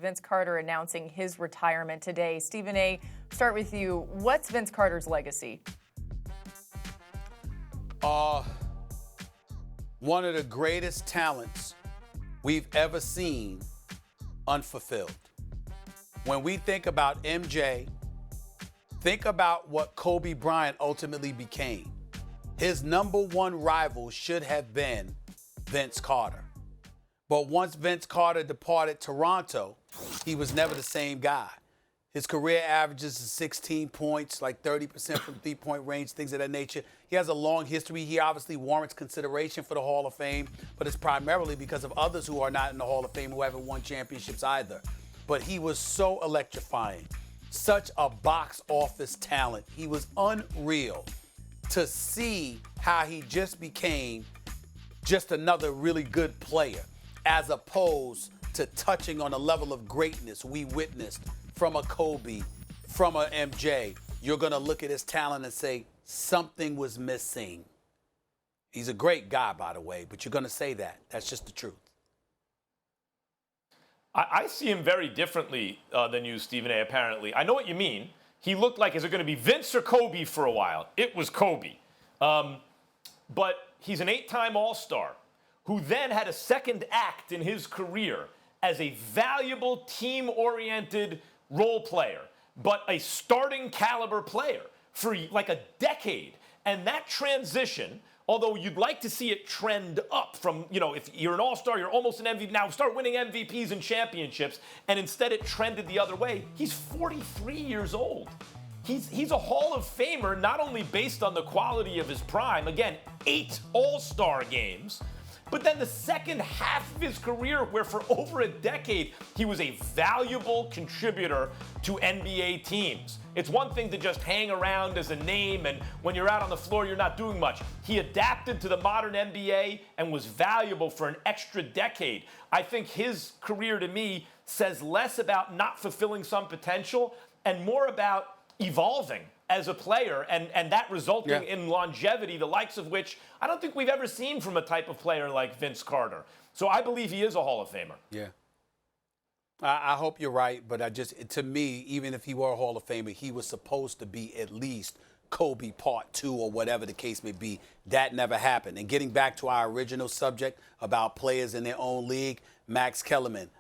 Vince Carter announcing his retirement today. Stephen A., start with you. What's Vince Carter's legacy? One of the greatest talents we've ever seen unfulfilled. When we think about MJ, think about what Kobe Bryant ultimately became. His number one rival should have been Vince Carter. But once Vince Carter departed Toronto, he was never the same guy. His career averages is 16 points, like 30% from three-point range, things of that nature. He has a long history. He obviously warrants consideration for the Hall of Fame, but it's primarily because of others who are not in the Hall of Fame who haven't won championships either. But he was so electrifying, such a box office talent. He was unreal. To see how he just became just another really good player, as opposed to touching on a level of greatness we witnessed from a Kobe, from a MJ. You're going to look at his talent and say, something was missing. He's a great guy, by the way, but you're going to say that. That's just the truth. I see him very differently than you, Stephen A., apparently. I know what you mean. He looked like, is it going to be Vince or Kobe for a while? It was Kobe. But he's an 8-time All-Star who then had a second act in his career as a valuable, team-oriented role player, but a starting caliber player for like a decade. And that transition, although you'd like to see it trend up from, if you're an all-star, you're almost an MVP, now start winning MVPs and championships, and instead it trended the other way. He's 43 years old. He's a Hall of Famer, not only based on the quality of his prime, again, 8 all-star games, but then the second half of his career, where for over a decade, he was a valuable contributor to NBA teams. It's one thing to just hang around as a name, and when you're out on the floor, you're not doing much. He adapted to the modern NBA and was valuable for an extra decade. I think his career, to me, says less about not fulfilling some potential and more about evolving as a player, and that resulting in longevity, the likes of which I don't think we've ever seen from a type of player like Vince Carter. So I believe he is a Hall of Famer. Yeah. I hope you're right, but to me, even if he were a Hall of Famer, he was supposed to be at least Kobe Part 2 or whatever the case may be. That never happened. And getting back to our original subject about players in their own league, Max Kellerman,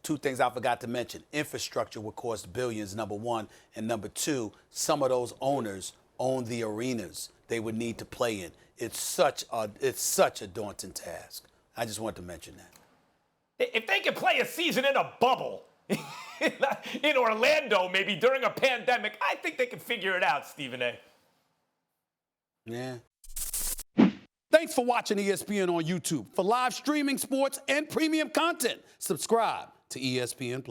2 things I forgot to mention. Infrastructure would cost billions, number 1. And number 2, some of those owners own the arenas they would need to play in. It's such a daunting task. I just wanted to mention that. If they could play a season in a bubble in Orlando, maybe during a pandemic, I think they could figure it out, Stephen A. Yeah. Thanks for watching ESPN on YouTube. For live streaming, sports, and premium content, subscribe to ESPN+.